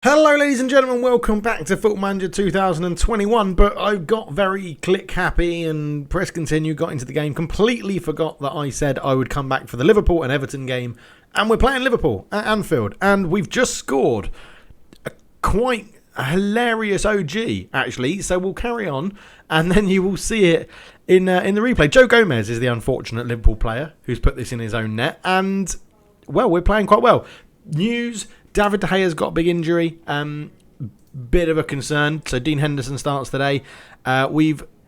Hello ladies and gentlemen, welcome back to Football Manager 2021, but I got very click happy and press continue, got into the game, completely forgot that I said I would come back for the Liverpool and Everton game, and we're playing Liverpool at Anfield, and we've just scored a quite hilarious OG actually, so we'll carry on, and then you will see it in the replay. Joe Gomez is the unfortunate Liverpool player who's put this in his own net, and well, we're playing quite well. News: David De Gea's got a big injury, bit of a concern. So Dean Henderson starts today.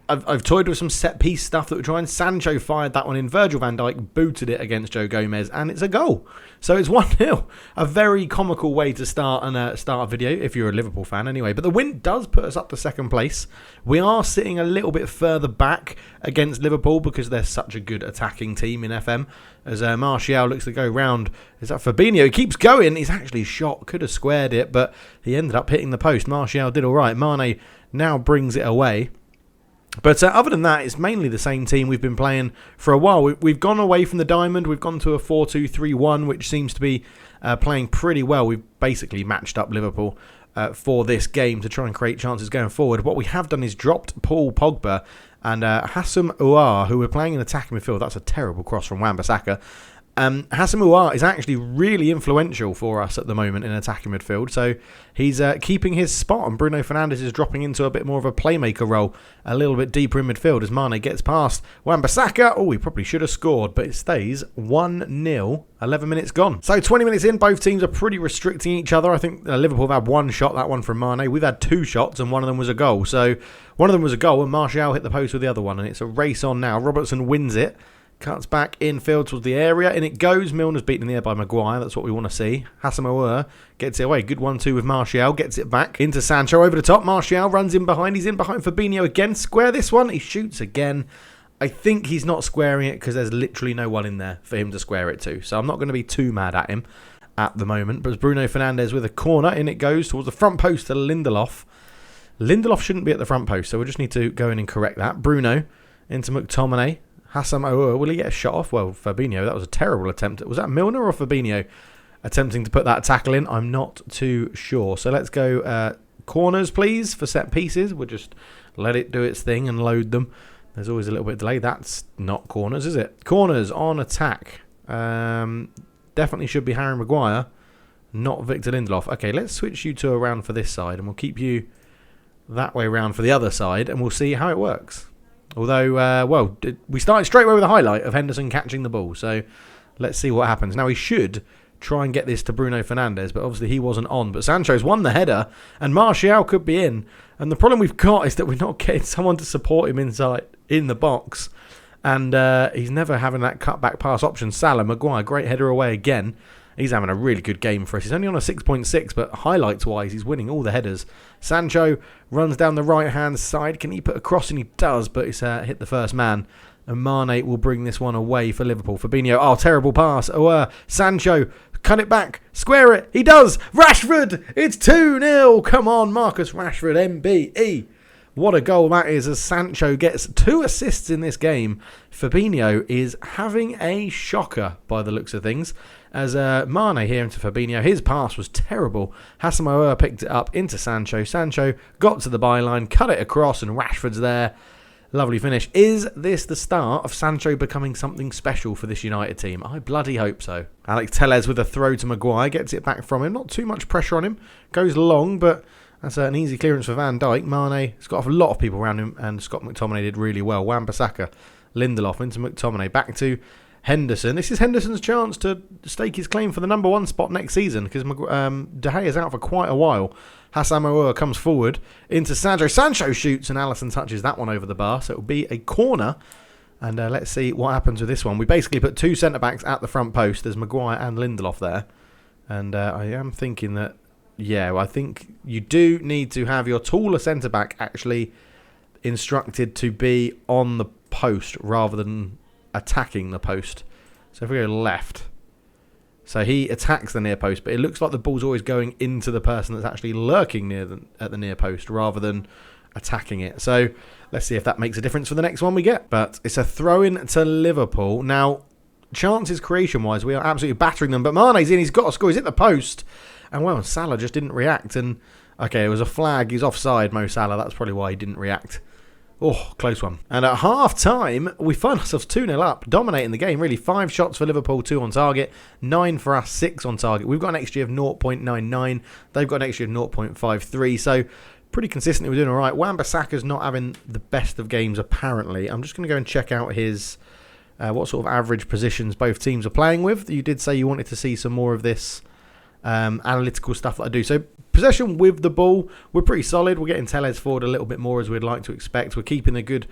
I've toyed with some set piece stuff that we're trying. Sancho fired that one in. Virgil van Dijk booted it against Joe Gomez, and it's a goal. So it's 1-0. A very comical way to start a video if you're a Liverpool fan, anyway. But the win does put us up to second place. We are sitting a little bit further back against Liverpool because they're such a good attacking team in FM. As Martial looks to go round. Is that Fabinho? He keeps going. He's actually shot. Could have squared it, but he ended up hitting the post. Martial did all right. Mane now brings it away. But other than that, it's mainly the same team we've been playing for a while. We've gone away from the diamond. We've gone to a 4-2-3-1, which seems to be playing pretty well. We've basically matched up Liverpool for this game to try and create chances going forward. What we have done is dropped Paul Pogba and Hassam Ouar, who were playing in attacking midfield. That's a terrible cross from Wan-Bissaka. Hassam Ouar is actually really influential for us at the moment in attacking midfield, so he's keeping his spot, and Bruno Fernandes is dropping into a bit more of a playmaker role, a little bit deeper in midfield as Mane gets past Wan-Bissaka. Oh, he probably should have scored, but it stays 1-0, 11 minutes gone. So 20 minutes in, both teams are pretty restricting each other. I think Liverpool have had one shot, that one from Mane. We've had two shots, and one of them was a goal. So one of them was a goal, and Martial hit the post with the other one, and it's a race on now. Robertson wins it. Cuts back infield towards the area, and it goes. Milner's beaten in the air by Maguire. That's what we want to see. Hassam Ouar gets it away. Good 1-2 with Martial. Gets it back into Sancho over the top. Martial runs in behind. He's in behind Fabinho again. Square this one. He shoots again. I think he's not squaring it because there's literally no one in there for him to square it to. So I'm not going to be too mad at him at the moment. But Bruno Fernandes with a corner. In it goes towards the front post to Lindelof. Lindelof shouldn't be at the front post, so we just need to go in and correct that. Bruno into McTominay. Hassam Ouar, will he get a shot off? Well, Fabinho, that was a terrible attempt. Was that Milner or Fabinho attempting to put that tackle in? I'm not too sure. So let's go corners, please, for set pieces. We'll just let it do its thing and load them. There's always a little bit of delay. That's not corners, is it? Corners on attack. Definitely should be Harry Maguire, not Victor Lindelof. Okay, let's switch you two around for this side, and we'll keep you that way around for the other side, and we'll see how it works. Although, we started straight away with a highlight of Henderson catching the ball. So let's see what happens. Now, he should try and get this to Bruno Fernandes, but obviously he wasn't on. But Sancho's won the header, and Martial could be in. And the problem we've got is that we're not getting someone to support him inside in the box. And he's never having that cutback pass option. Salah, Maguire, great header away again. He's having a really good game for us. He's only on a 6.6, but highlights-wise, he's winning all the headers. Sancho runs down the right-hand side. Can he put a cross in? He does, but it's hit the first man. And Mane will bring this one away for Liverpool. Fabinho, oh, terrible pass. Sancho, cut it back. Square it. He does. Rashford, it's 2-0. Come on, Marcus Rashford, MBE. What a goal that is as Sancho gets 2 assists in this game. Fabinho is having a shocker by the looks of things. As Mane here into Fabinho. His pass was terrible. Hassam Ouar picked it up into Sancho. Sancho got to the byline, cut it across, and Rashford's there. Lovely finish. Is this the start of Sancho becoming something special for this United team? I bloody hope so. Alex Telles with a throw to Maguire. Gets it back from him. Not too much pressure on him. Goes long, but that's an easy clearance for Van Dijk. Mane has got a lot of people around him, and Scott McTominay did really well. Wan-Bissaka, Lindelof into McTominay. Back to Henderson. This is Henderson's chance to stake his claim for the number 1 spot next season because De Gea is out for quite a while. Hassam Ouar comes forward into Sancho. Sancho shoots and Alisson touches that one over the bar. So it will be a corner. And let's see what happens with this one. We basically put 2 centre-backs at the front post. There's Maguire and Lindelof there. And I am thinking that, I think you do need to have your taller centre-back actually instructed to be on the post rather than attacking the post. So if we go left, so he attacks the near post, but it looks like the ball's always going into the person that's actually lurking at the near post rather than attacking it. So let's see if that makes a difference for the next one we get. But it's a throw in to Liverpool. Now chances creation-wise, we are absolutely battering them. But Mane's in, he's got to score, he's hit the post. And well, Salah just didn't react. And okay, it was a flag, he's offside, Mo Salah. That's probably why he didn't react. Oh, close one. And at half-time, we find ourselves 2-0 up, dominating the game, really. 5 shots for Liverpool, 2 on target, 9 for us, 6 on target. We've got an XG of 0.99. They've got an XG of 0.53. So pretty consistently, we're doing all right. Wan-Bissaka's not having the best of games, apparently. I'm just going to go and check out his what sort of average positions both teams are playing with. You did say you wanted to see some more of this analytical stuff that I do. So possession with the ball, we're pretty solid. We're getting Telles forward a little bit more as we'd like to expect. We're keeping a good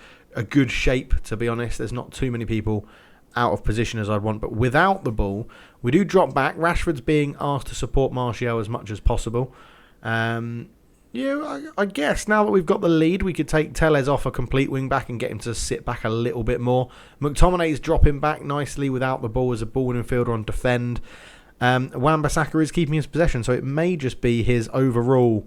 shape, to be honest. There's not too many people out of position as I'd want. But without the ball, we do drop back. Rashford's being asked to support Martial as much as possible. I guess now that we've got the lead, we could take Telles off a complete wing back and get him to sit back a little bit more. McTominay's dropping back nicely without the ball as a ball infielder on defend. Wan-Bissaka is keeping his possession, so it may just be his overall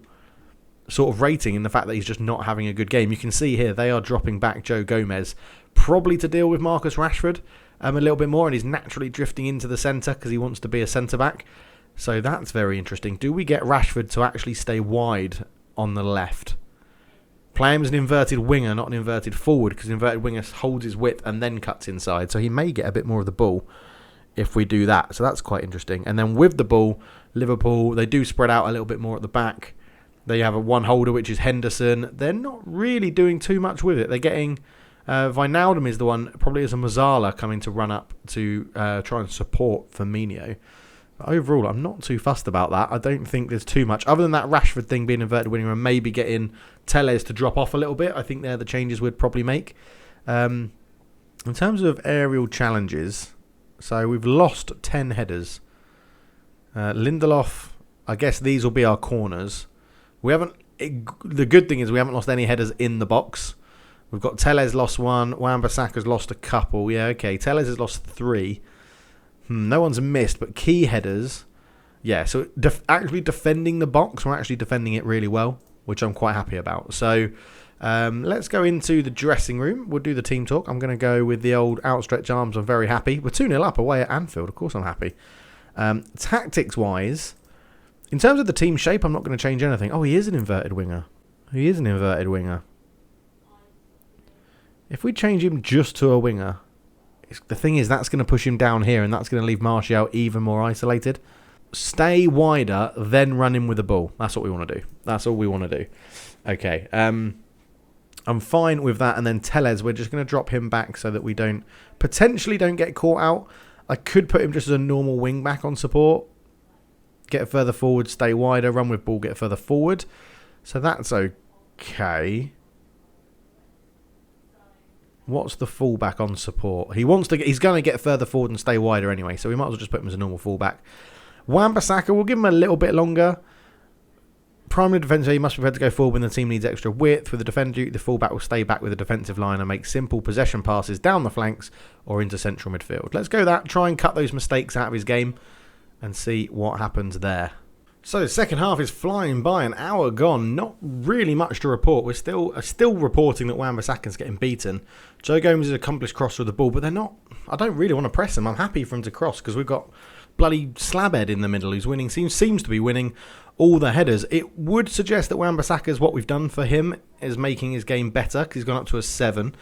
sort of rating in the fact that he's just not having a good game. You can see here they are dropping back Joe Gomez, probably to deal with Marcus Rashford a little bit more, and he's naturally drifting into the centre because he wants to be a centre-back. So that's very interesting. Do we get Rashford to actually stay wide on the left? Play him as an inverted winger, not an inverted forward, because an inverted winger holds his width and then cuts inside, so he may get a bit more of the ball if we do that. So that's quite interesting. And then with the ball, Liverpool, they do spread out a little bit more at the back. They have a one holder, which is Henderson. They're not really doing too much with it. They're getting Wijnaldum is the one, probably as a Mazzala, coming to run up to try and support Firmino. But overall, I'm not too fussed about that. I don't think there's too much. Other than that Rashford thing being inverted winger and maybe getting Telles to drop off a little bit, I think they're the changes we'd probably make. In terms of aerial challenges, so we've lost 10 headers. Lindelof, I guess these will be our corners. The good thing is we haven't lost any headers in the box. We've got Telles lost 1. Wan-Bissaka's lost a couple. Yeah, okay. Telles has lost 3. No one's missed, but key headers. Yeah, so actually defending the box, we're actually defending it really well, which I'm quite happy about. So let's go into the dressing room. We'll do the team talk. I'm going to go with the old outstretched arms. I'm very happy. We're 2-0 up away at Anfield. Of course I'm happy. Tactics-wise, in terms of the team shape, I'm not going to change anything. Oh, he is an inverted winger. If we change him just to a winger, the thing is that's going to push him down here, and that's going to leave Martial even more isolated. Stay wider, then run in with the ball. That's what we want to do. That's all we want to do. Okay. I'm fine with that. And then Telles, we're just going to drop him back so that we potentially don't get caught out. I could put him just as a normal wing back on support. Get further forward, stay wider, run with ball, get further forward. So that's okay. What's the fullback on support? He's going to get further forward and stay wider anyway, so we might as well just put him as a normal fullback. Wan-Bissaka, we'll give him a little bit longer. Primary defender, he must be prepared to go forward when the team needs extra width. With the defender, the fullback will stay back with the defensive line and make simple possession passes down the flanks or into central midfield. Let's go that. Try and cut those mistakes out of his game and see what happens there. So the second half is flying by, an hour gone. Not really much to report. We're still reporting that Wan-Bissaka's getting beaten. Joe Gomez is an accomplished crosser of the ball, but they're not. I don't really want to press him. I'm happy for him to cross because we've got bloody Slabhead in the middle who's winning. Seems to be winning all the headers. It would suggest that Wan-Bissaka's what we've done for him is making his game better because he's gone up to a 7.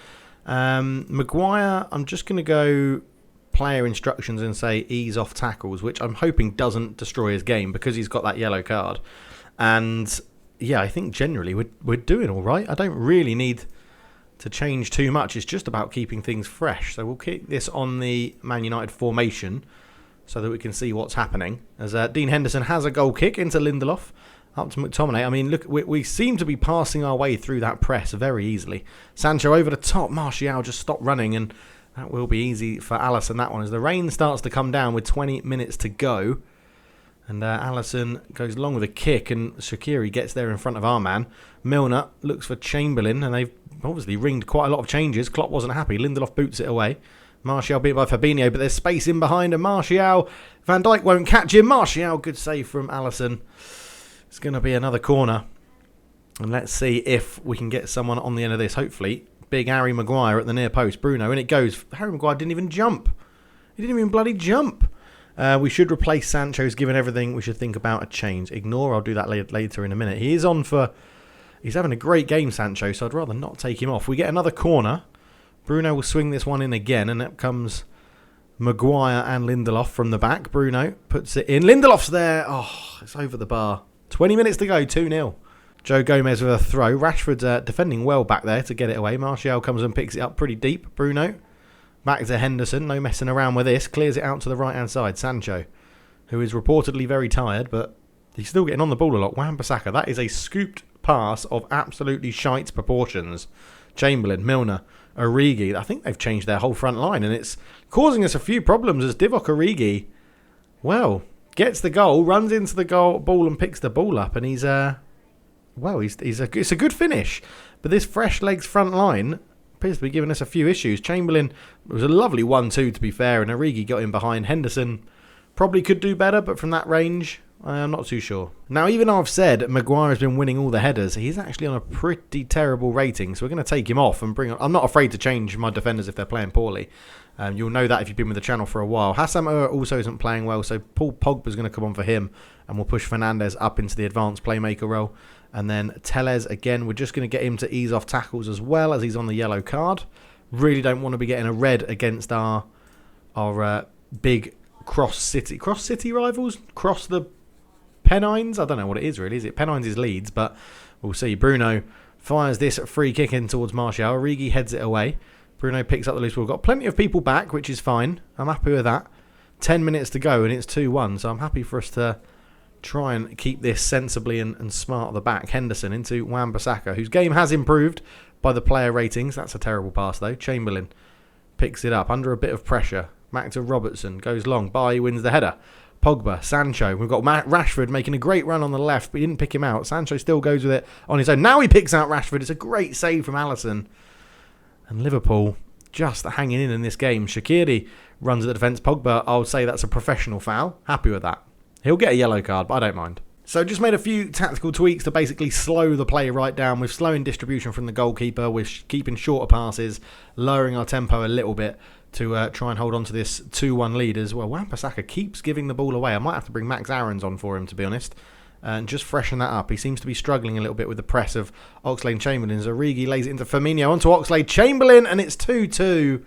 Maguire, I'm just going to go player instructions and say ease off tackles, which I'm hoping doesn't destroy his game because he's got that yellow card. And yeah, I think generally we're doing all right. I don't really need to change too much. It's just about keeping things fresh. So we'll keep this on the Man United formation so that we can see what's happening. As Dean Henderson has a goal kick into Lindelof, up to McTominay. I mean, look, we seem to be passing our way through that press very easily. Sancho over the top. Martial just stopped running, and that will be easy for Alisson, that one. As the rain starts to come down with 20 minutes to go. And Alisson goes along with a kick, and Shaqiri gets there in front of our man. Milner looks for Chamberlain, and they've obviously ringed quite a lot of changes. Klopp wasn't happy. Lindelof boots it away. Martial beat by Fabinho, but there's space in behind, and Martial. Van Dijk won't catch him. Martial, good save from Alisson. It's going to be another corner. And let's see if we can get someone on the end of this, hopefully. Big Harry Maguire at the near post. Bruno, and it goes. Harry Maguire didn't even jump. He didn't even bloody jump. We should replace Sancho's. Given everything, we should think about a change. Ignore, I'll do that later in a minute. He is on for... He's having a great game, Sancho, so I'd rather not take him off. We get another corner. Bruno will swing this one in again, and up comes Maguire and Lindelof from the back. Bruno puts it in. Lindelof's there. Oh, it's over the bar. 20 minutes to go, 2-0. Joe Gomez with a throw. Rashford's defending well back there to get it away. Martial comes and picks it up pretty deep. Bruno back to Henderson. No messing around with this. Clears it out to the right-hand side. Sancho, who is reportedly very tired, but he's still getting on the ball a lot. Wan-Bissaka, that is a scooped pass of absolutely shite proportions. Chamberlain, Milner, Origi. I think they've changed their whole front line, and it's causing us a few problems as Divock Origi, well, gets the goal, runs into the ball and picks the ball up, and it's a good finish. But this fresh legs front line appears to be giving us a few issues. Chamberlain, it was a lovely 1-2 to be fair, and Origi got in behind. Henderson probably could do better, but from that range, I'm not too sure. Now, even though I've said Maguire has been winning all the headers, he's actually on a pretty terrible rating, so we're going to take him off and bring on... I'm not afraid to change my defenders if they're playing poorly. You'll know that if you've been with the channel for a while. Hassan also isn't playing well, so Paul Pogba's going to come on for him, and we'll push Fernandes up into the advanced playmaker role. And then Tellez, again, we're just going to get him to ease off tackles as well, as he's on the yellow card. Really don't want to be getting a red against our big cross city rivals? Cross the Pennines? I don't know what it is really. Is it Pennines is Leeds? But we'll see. Bruno fires this free kick in towards Martial. Origi heads it away. Bruno picks up the loose ball. We've got plenty of people back, which is fine. I'm happy with that. 10 minutes to go and it's 2-1. So I'm happy for us to try and keep this sensibly and smart at the back. Henderson into Wan-Bissaka, whose game has improved by the player ratings. That's a terrible pass though. Chamberlain picks it up under a bit of pressure. Back to Robertson. Goes long. Bailly wins the header. Pogba, Sancho. We've got Rashford making a great run on the left, but he didn't pick him out. Sancho still goes with it on his own. Now he picks out Rashford. It's a great save from Alisson. And Liverpool just hanging in this game. Shaqiri runs at the defence. Pogba, I would say that's a professional foul. Happy with that. He'll get a yellow card, but I don't mind. So just made a few tactical tweaks to basically slow the play right down. We're slowing distribution from the goalkeeper. We're keeping shorter passes, lowering our tempo a little bit to try and hold on to this 2-1 lead as well. Wan-Bissaka keeps giving the ball away. I might have to bring Max Aarons on for him, to be honest, and just freshen that up. He seems to be struggling a little bit with the press of Oxlade-Chamberlain. Origi lays it into Firmino, onto Oxlade-Chamberlain, and it's 2-2.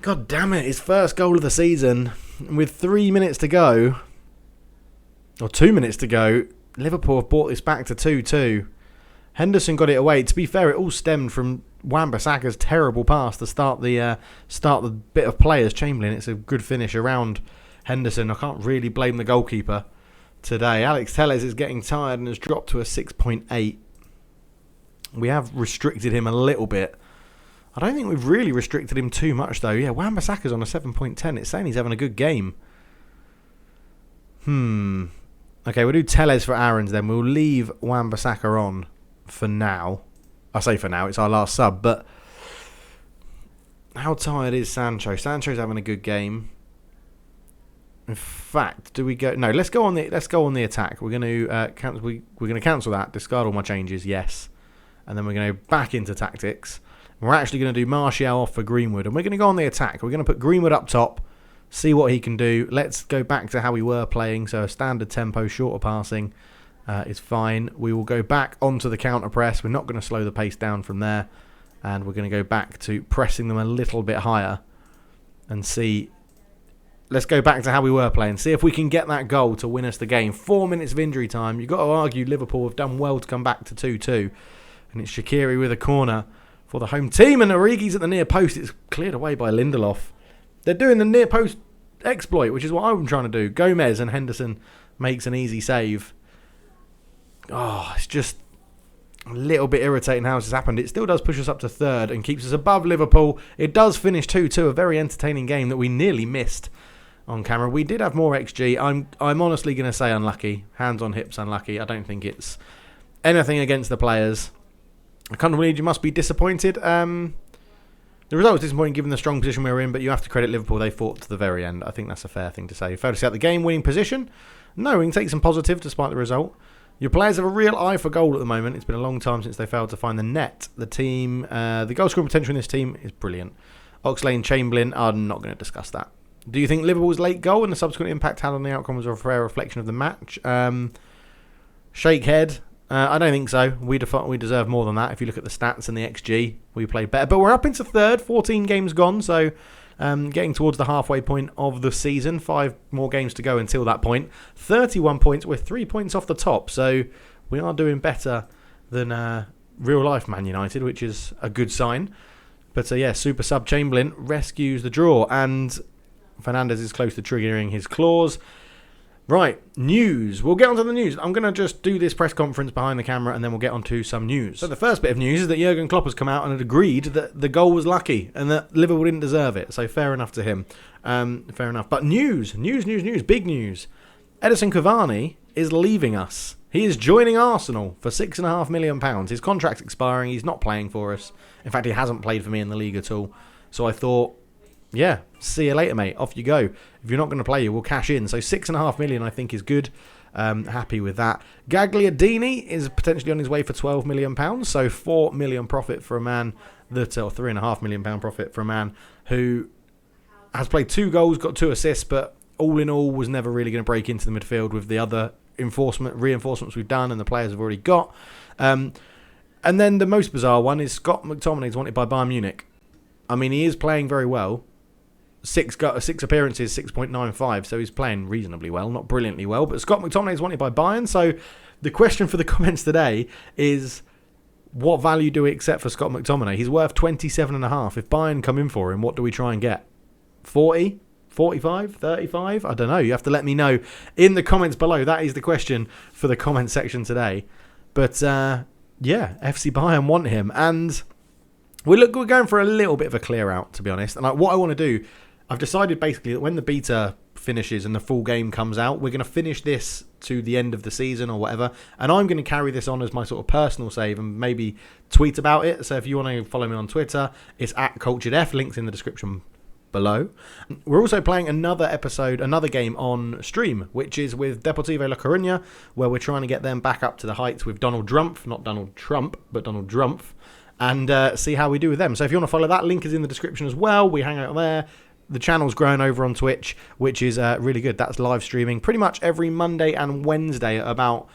God damn it, his first goal of the season. With 3 minutes to go, or 2 minutes to go, Liverpool have brought this back to 2-2. Henderson got it away. To be fair, it all stemmed from Wan-Bissaka's terrible pass to start the bit of play as Chamberlain. It's a good finish around Henderson. I can't really blame the goalkeeper today. Alex Tellez is getting tired and has dropped to a 6.8. We have restricted him a little bit. I don't think we've really restricted him too much, though. Yeah, Wan-Bissaka's on a 7.10. It's saying he's having a good game. Okay, we'll do Tellez for Aarons then. We'll leave Wan-Bissaka on for now. I say for now, it's our last sub, but how tired is Sancho? Sancho's having a good game. In fact, do we go? No, let's go on the attack. We're going to cancel that. Discard all my changes. Yes, and then we're going to go back into tactics. We're actually going to do Martial off for Greenwood, and we're going to go on the attack. We're going to put Greenwood up top, see what he can do. Let's go back to how we were playing. So a standard tempo, shorter passing is fine. We will go back onto the counter press. We're not going to slow the pace down from there, and we're going to go back to pressing them a little bit higher and see. Let's go back to how we were playing. See if we can get that goal to win us the game. 4 minutes of injury time. You've got to argue Liverpool have done well to come back to 2-2. And it's Shaqiri with a corner for the home team. And Origi's at the near post. It's cleared away by Lindelof. They're doing the near post exploit, which is what I'm trying to do. Gomez and Henderson makes an easy save. Oh, it's just a little bit irritating how this has happened. It still does push us up to third and keeps us above Liverpool. It does finish 2-2, a very entertaining game that we nearly missed on camera. We did have more XG. I'm honestly going to say unlucky. Hands on hips, unlucky. I don't think it's anything against the players. I can't believe you must be disappointed. The result was disappointing given the strong position we were in, but you have to credit Liverpool. They fought to the very end. I think that's a fair thing to say. You failed to set the game-winning position. No, we can take some positive despite the result. Your players have a real eye for goal at the moment. It's been a long time since they failed to find the net. The goal scoring potential in this team is brilliant. Oxlade-Chamberlain, I'm not going to discuss that. Do you think Liverpool's late goal and the subsequent impact had on the outcome was a fair reflection of the match? Shake head. I don't think so. We deserve more than that. If you look at the stats and the XG, we played better. But we're up into third, 14 games gone, so getting towards the halfway point of the season. 5 more games to go until that point. 31 points. We're 3 points off the top, so we are doing better than real-life Man United, which is a good sign. But super sub Chamberlain rescues the draw, and Fernandes is close to triggering his clause. Right, news. We'll get onto the news. I'm going to just do this press conference behind the camera and then we'll get onto some news. So the first bit of news is that Jurgen Klopp has come out and had agreed that the goal was lucky and that Liverpool didn't deserve it. So fair enough to him. Fair enough. But news, big news. Edinson Cavani is leaving us. He is joining Arsenal for £6.5 million. His contract's expiring. He's not playing for us. In fact, he hasn't played for me in the league at all. So I thought, yeah, see you later, mate. Off you go. If you're not going to play, you will cash in. So £6.5 million, I think, is good. Happy with that. Gagliardini is potentially on his way for £12 million. So £4 million profit for a man that, or £3.5 million profit for a man who has played 2 goals, got 2 assists, but all in all was never really going to break into the midfield with the other reinforcements we've done and the players have already got. And then the most bizarre one is Scott McTominay is wanted by Bayern Munich. I mean, he is playing very well. 6 appearances, 6.95, so he's playing reasonably well, not brilliantly well, but Scott McTominay is wanted by Bayern. So the question for the comments today is, what value do we accept for Scott McTominay? He's worth 27.5. If Bayern come in for him, what do we try and get? 40? 45? 35? I don't know. You have to let me know in the comments below. That is the question for the comment section today. But FC Bayern want him, and we're going for a little bit of a clear out, to be honest. And what I want to do, I've decided basically that when the beta finishes and the full game comes out, we're going to finish this to the end of the season or whatever, and I'm going to carry this on as my sort of personal save and maybe tweet about it. So if you want to follow me on Twitter, it's @CulturedF, links in the description below. We're also playing another game on stream, which is with Deportivo La Coruña, where we're trying to get them back up to the heights with Donald Drumpf, not Donald Trump, but Donald Drumpf, and see how we do with them. So if you want to follow that, link is in the description as well. We hang out there. The channel's grown over on Twitch, which is really good. That's live streaming pretty much every Monday and Wednesday at about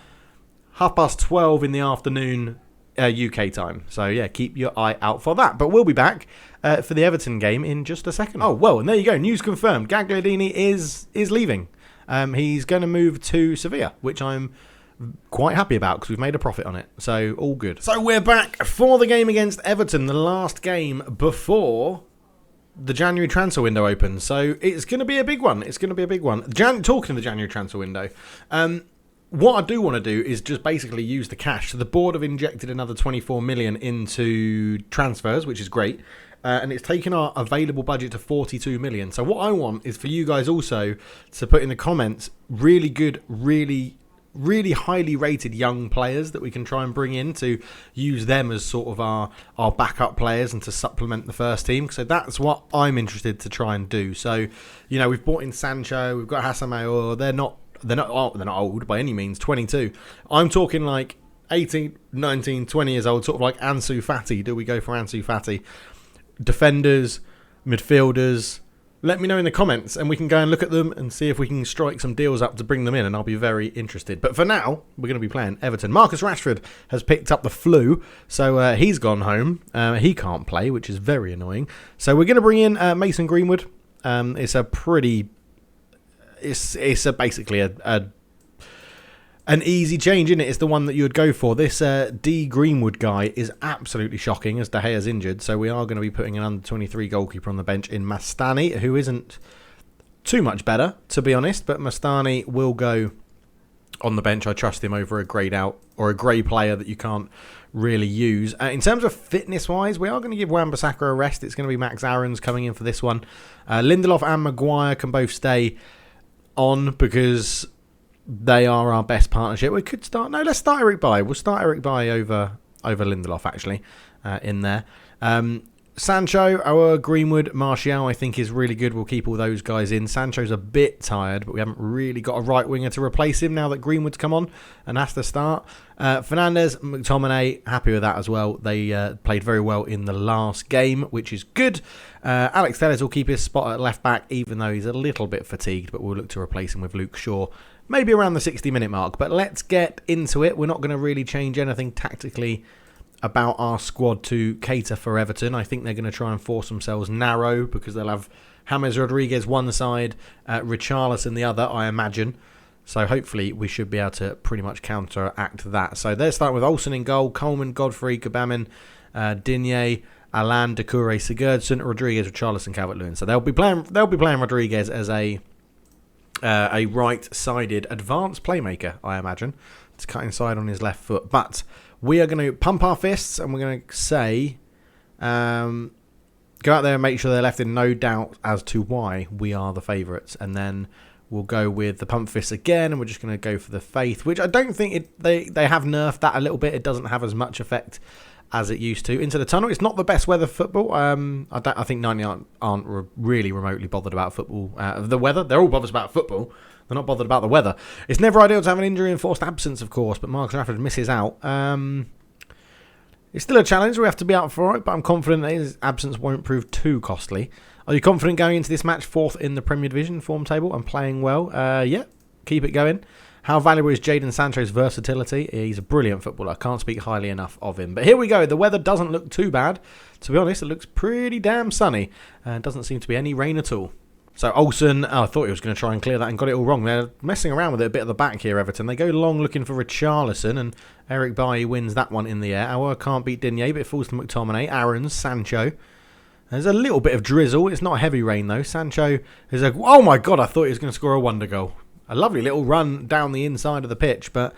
12:30 in the afternoon UK time. So yeah, keep your eye out for that. But we'll be back for the Everton game in just a second. Oh, well, and there you go. News confirmed. Gagliardini is leaving. He's going to move to Sevilla, which I'm quite happy about because we've made a profit on it. So all good. So we're back for the game against Everton, the last game before the January transfer window opens. So it's going to be a big one. Talking of the January transfer window, what I do want to do is just basically use the cash. So the board have injected another 24 million into transfers, which is great. And it's taken our available budget to 42 million. So what I want is for you guys also to put in the comments really good, really highly rated young players that we can try and bring in to use them as sort of our backup players and to supplement the first team. So that's what I'm interested to try and do. So, we've brought in Sancho, we've got Hassan Mayor. They're not old by any means, 22. I'm talking like 18, 19, 20 years old, sort of like Ansu Fati. Do we go for Ansu Fati? Defenders, midfielders, let me know in the comments and we can go and look at them and see if we can strike some deals up to bring them in, and I'll be very interested. But for now, we're going to be playing Everton. Marcus Rashford has picked up the flu, so he's gone home. He can't play, which is very annoying. So we're going to bring in Mason Greenwood. It's basically an easy change, isn't it? It's the one that you would go for. This D Greenwood guy is absolutely shocking as De Gea's injured, so we are going to be putting an under-23 goalkeeper on the bench in Mastani, who isn't too much better, to be honest, but Mastani will go on the bench. I trust him over a greyed out or a grey player that you can't really use. In terms of fitness-wise, we are going to give Wan-Bissaka a rest. It's going to be Max Aarons coming in for this one. Lindelof and Maguire can both stay on because they are our best partnership. We could start... No, let's start Eric Bailly. We'll start Eric Bailly over Lindelof, actually, in there. Sancho, our Greenwood, Martial, I think is really good. We'll keep all those guys in. Sancho's a bit tired, but we haven't really got a right winger to replace him now that Greenwood's come on and has to start. Fernandes, McTominay, happy with that as well. They played very well in the last game, which is good. Alex Telles will keep his spot at left back, even though he's a little bit fatigued, but we'll look to replace him with Luke Shaw, maybe around the 60-minute mark. But let's get into it. We're not going to really change anything tactically about our squad to cater for Everton. I think they're going to try and force themselves narrow because they'll have James Rodriguez one side, Richarlison the other, I imagine. So hopefully we should be able to pretty much counteract that. So they're starting with Olsen in goal, Coleman, Godfrey, Gbamin, Digne, Alan, Doucouré, Sigurdsson, Rodriguez, Richarlison, Calvert-Lewin. So they'll be playing Rodriguez as a right-sided advanced playmaker, I imagine. It's cut inside on his left foot, but we are going to pump our fists and we're going to say, go out there and make sure they're left in no doubt as to why we are the favourites. And then we'll go with the pump fists again, and we're just going to go for the faith, which I don't think they have nerfed that a little bit. It doesn't have as much effect as it used to. Into the tunnel, it's not the best weather football. I think 90 aren't really remotely bothered about football. The weather, they're all bothered about football. They're not bothered about the weather. It's never ideal to have an injury enforced absence, of course, but Marcus Rashford misses out. It's still a challenge. We have to be up for it, but I'm confident that his absence won't prove too costly. Are you confident going into this match 4th in the Premier Division form table and playing well? Yeah, keep it going. How valuable is Jadon Sancho's versatility? He's a brilliant footballer. I can't speak highly enough of him. But here we go. The weather doesn't look too bad. To be honest, it looks pretty damn sunny. Doesn't seem to be any rain at all. So Olsen, I thought he was going to try and clear that and got it all wrong. They're messing around with it a bit at the back here, Everton. They go long looking for Richarlison, and Eric Bailly wins that one in the air. Our can't beat Digne, but it falls to McTominay. Aaron's, Sancho. There's a little bit of drizzle. It's not heavy rain, though. Sancho is oh my God, I thought he was going to score a wonder goal. A lovely little run down the inside of the pitch, but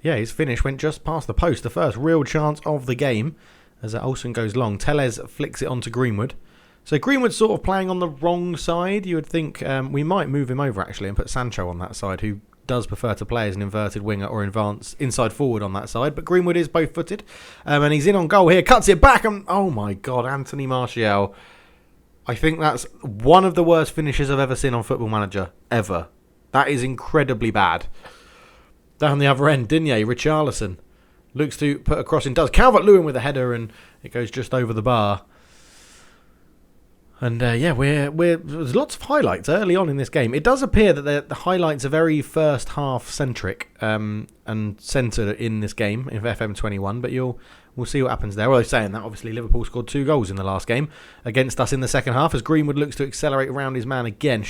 yeah, his finish went just past the post. The first real chance of the game as Olsen goes long. Telles flicks it onto Greenwood. So Greenwood's sort of playing on the wrong side. You would think we might move him over, actually, and put Sancho on that side, who does prefer to play as an inverted winger or advanced inside forward on that side. But Greenwood is both-footed, and he's in on goal here. Cuts it back, and oh my God, Anthony Martial. I think that's one of the worst finishes I've ever seen on Football Manager, ever. That is incredibly bad. Down the other end, Digne, Richarlison. Looks to put a cross in. Does Calvert-Lewin with a header, and it goes just over the bar. And yeah, there's lots of highlights early on in this game. It does appear that the highlights are very first half centric and centred in this game in FM21. But we'll see what happens there. Well, saying that, obviously Liverpool scored 2 goals in the last game against us in the second half as Greenwood looks to accelerate around his man again.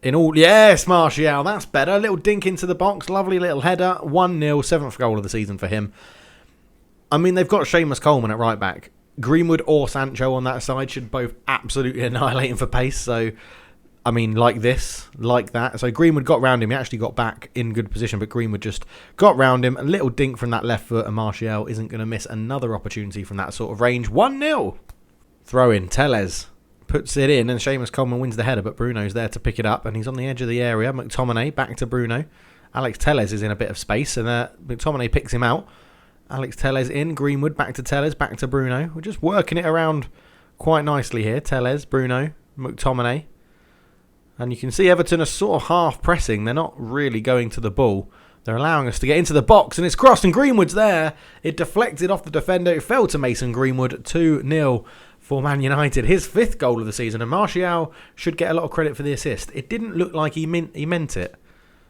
Yes, Martial, that's better. A little dink into the box, lovely little header. 1-0, 7th goal of the season for him. I mean, they've got Seamus Coleman at right back. Greenwood or Sancho on that side should both absolutely annihilate him for pace. So, I mean, like that. So Greenwood got round him. He actually got back in good position, but Greenwood just got round him. A little dink from that left foot, and Martial isn't going to miss another opportunity from that sort of range. 1-0. Throw in. Telles puts it in, and Seamus Coleman wins the header, but Bruno's there to pick it up, and he's on the edge of the area. McTominay back to Bruno. Alex Telles is in a bit of space, and McTominay picks him out. Alex Telles in, Greenwood back to Telles, back to Bruno. We're just working it around quite nicely here. Telles, Bruno, McTominay. And you can see Everton are sort of half pressing. They're not really going to the ball. They're allowing us to get into the box, and it's crossed, and Greenwood's there. It deflected off the defender. It fell to Mason Greenwood. 2-0 for Man United. His 5th goal of the season, and Martial should get a lot of credit for the assist. It didn't look like he meant it.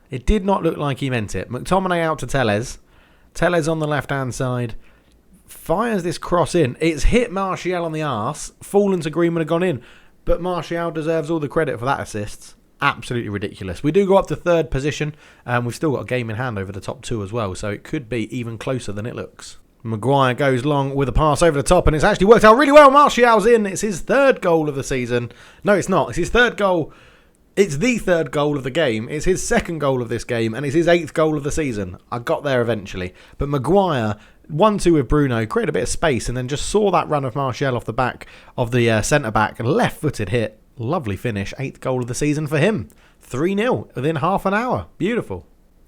It did not look like he meant it. McTominay out to Telles. Telles on the left-hand side. Fires this cross in. It's hit Martial on the arse. Fallen to Greenwood and gone in. But Martial deserves all the credit for that assist. Absolutely ridiculous. We do go up to 3rd position. And we've still got a game in hand over the top 2 as well. So it could be even closer than it looks. Maguire goes long with a pass over the top. And it's actually worked out really well. Martial's in. It's his 3rd goal of the season. No, it's not. It's his 3rd goal. It's the 3rd goal of the game. It's his 2nd goal of this game. And it's his 8th goal of the season. I got there eventually. But Maguire, 1-2 with Bruno, created a bit of space and then just saw that run of Martial off the back of the centre-back. Left-footed hit. Lovely finish. 8th goal of the season for him. 3-0 within half an hour. Beautiful.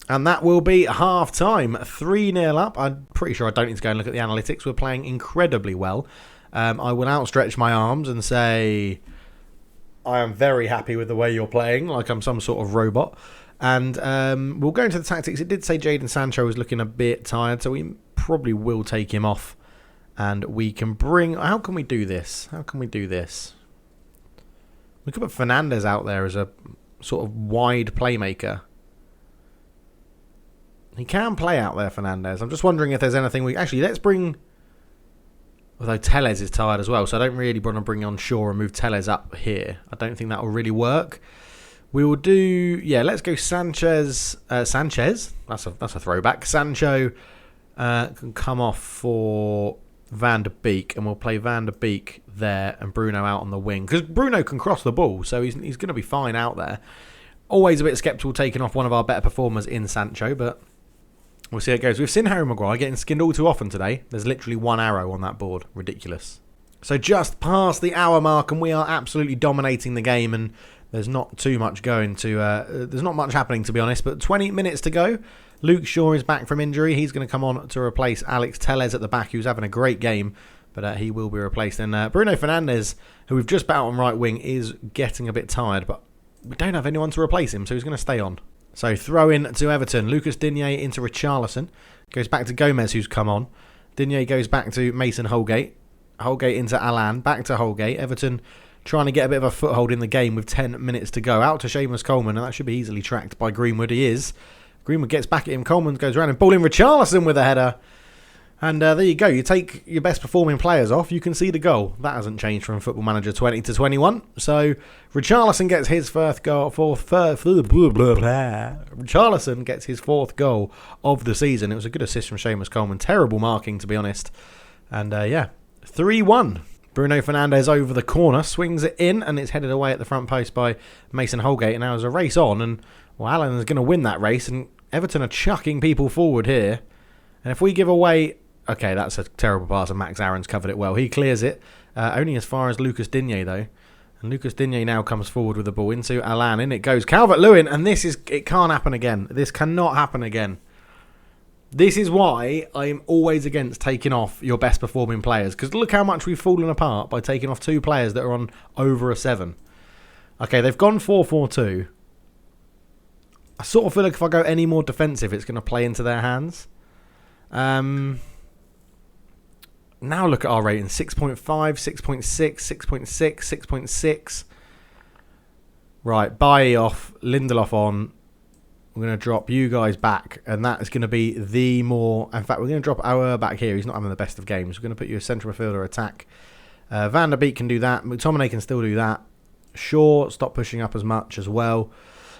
And that will be half-time. 3-0 up. I'm pretty sure I don't need to go and look at the analytics. We're playing incredibly well. I will outstretch my arms and say, I am very happy with the way you're playing, like I'm some sort of robot. And we'll go into the tactics. It did say Jadon Sancho was looking a bit tired, so we probably will take him off. And we can bring... How can we do this? We could put Fernandes out there as a sort of wide playmaker. He can play out there, Fernandes. I'm just wondering if there's anything we... Actually, let's bring... Although Telles is tired as well, so I don't really want to bring on Shaw and move Telles up here. I don't think that will really work. We will do... Yeah, let's go Sanchez. Sanchez? That's a throwback. Sancho can come off for Van de Beek, and we'll play Van de Beek there and Bruno out on the wing. Because Bruno can cross the ball, so he's going to be fine out there. Always a bit sceptical taking off one of our better performers in Sancho, but we'll see how it goes. We've seen Harry Maguire getting skinned all too often today. There's literally one arrow on that board. Ridiculous. So just past the hour mark, and we are absolutely dominating the game, and there's not too much going to... there's not much happening, to be honest, but 20 minutes to go. Luke Shaw is back from injury. He's going to come on to replace Alex Telles at the back, who's having a great game, but he will be replaced. And Bruno Fernandes, who we've just put out on right wing, is getting a bit tired, but we don't have anyone to replace him, so he's going to stay on. So throw in to Everton. Lucas Digne into Richarlison. Goes back to Gomez, who's come on. Digne goes back to Mason Holgate. Holgate into Alan. Back to Holgate. Everton trying to get a bit of a foothold in the game with 10 minutes to go. Out to Seamus Coleman, and that should be easily tracked by Greenwood. He is. Greenwood gets back at him. Coleman goes around and ball in Richarlison with a header. And there you go. You take your best performing players off, you can see the goal. That hasn't changed from Football Manager 20 to 21. So Richarlison gets his Richarlison gets his fourth goal of the season. It was a good assist from Seamus Coleman. Terrible marking, to be honest. And 3-1. Bruno Fernandes over the corner, swings it in, and it's headed away at the front post by Mason Holgate. And now there's a race on, and Alan is going to win that race, and Everton are chucking people forward here. And if we give away... Okay, that's a terrible pass, and Max Aaron's covered it well. He clears it, only as far as Lucas Digne, though. And Lucas Digne now comes forward with the ball into Alan. In it goes Calvert-Lewin, and it can't happen again. This cannot happen again. This is why I'm always against taking off your best performing players, because look how much we've fallen apart by taking off two players that are on over a 7. Okay, they've gone 4-4-2. I sort of feel like if I go any more defensive, it's going to play into their hands. Now look at our rating. 6.5, 6.6, 6.6, 6.6. Right, Bailly off, Lindelof on. We're going to drop you guys back, and that is going to be the more... In fact, we're going to drop our back here. He's not having the best of games. We're going to put you a central midfielder attack. Van der Beek can do that. McTominay can still do that. Shaw, stop pushing up as much as well.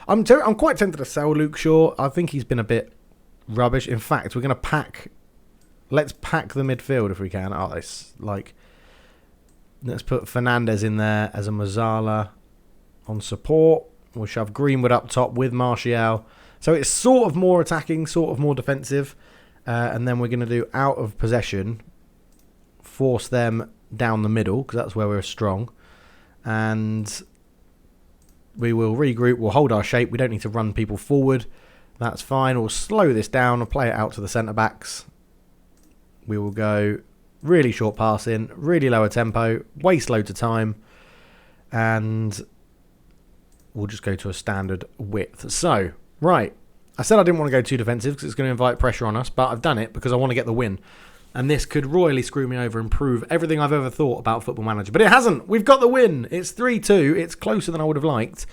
I'm quite tempted to sell Luke Shaw. I think he's been a bit rubbish. In fact, we're going to pack... Let's pack the midfield if we can. Let's put Fernandes in there as a Mazzala on support. We'll shove Greenwood up top with Martial. So it's sort of more attacking, sort of more defensive. And then we're going to do out of possession. Force them down the middle, because that's where we're strong. And we will regroup. We'll hold our shape. We don't need to run people forward. That's fine. We'll slow this down and play it out to the centre-backs. We will go really short passing, really lower tempo, waste loads of time, and we'll just go to a standard width. So, right, I said I didn't want to go too defensive because it's going to invite pressure on us, but I've done it because I want to get the win. And this could royally screw me over and prove everything I've ever thought about Football Manager. But it hasn't. We've got the win. It's 3-2. It's closer than I would have liked.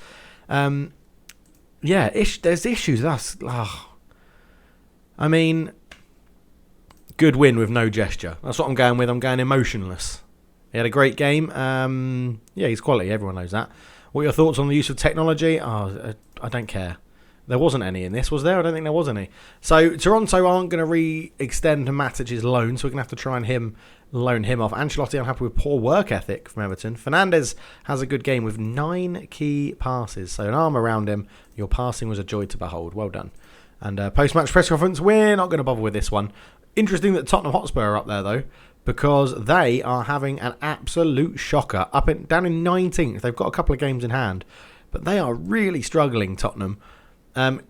There's issues with us. I mean... Good win with no gesture. That's what I'm going with. I'm going emotionless. He had a great game. He's quality. Everyone knows that. What are your thoughts on the use of technology? I don't care. There wasn't any in this, was there? I don't think there was any. So Toronto aren't going to re-extend Matic's loan, so we're going to have to try and loan him off. Ancelotti, I'm happy with poor work ethic from Everton. Fernandes has a good game with 9 key passes. So an arm around him. Your passing was a joy to behold. Well done. And post-match press conference, we're not going to bother with this one. Interesting that Tottenham Hotspur are up there, though, because they are having an absolute shocker. Down in 19th. They've got a couple of games in hand, but they are really struggling, Tottenham.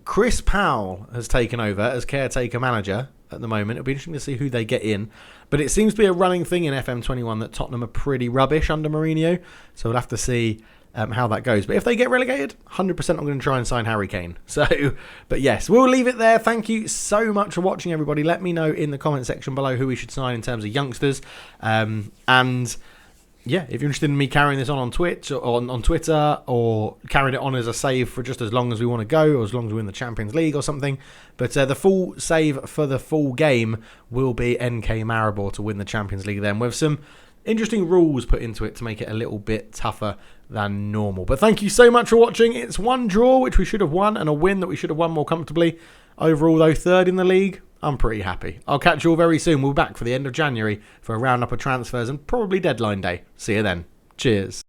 Chris Powell has taken over as caretaker manager at the moment. It'll be interesting to see who they get in. But it seems to be a running thing in FM21 that Tottenham are pretty rubbish under Mourinho. So we'll have to see how that goes. But if they get relegated, 100% I'm going to try and sign Harry Kane. So, but yes, we'll leave it there. Thank you so much for watching, everybody. Let me know in the comment section below who we should sign in terms of youngsters. And yeah, if you're interested in me carrying this on Twitch or on Twitter, or carrying it on as a save for just as long as we want to go, or as long as we win the Champions League or something. But the full save for the full game will be NK Maribor to win the Champions League then, with some interesting rules put into it to make it a little bit tougher than normal. But thank you so much for watching. It's one draw, which we should have won, and a win that we should have won more comfortably. Overall, though, third in the league, I'm pretty happy. I'll catch you all very soon. We'll be back for the end of January for a roundup of transfers and probably deadline day. See you then. Cheers.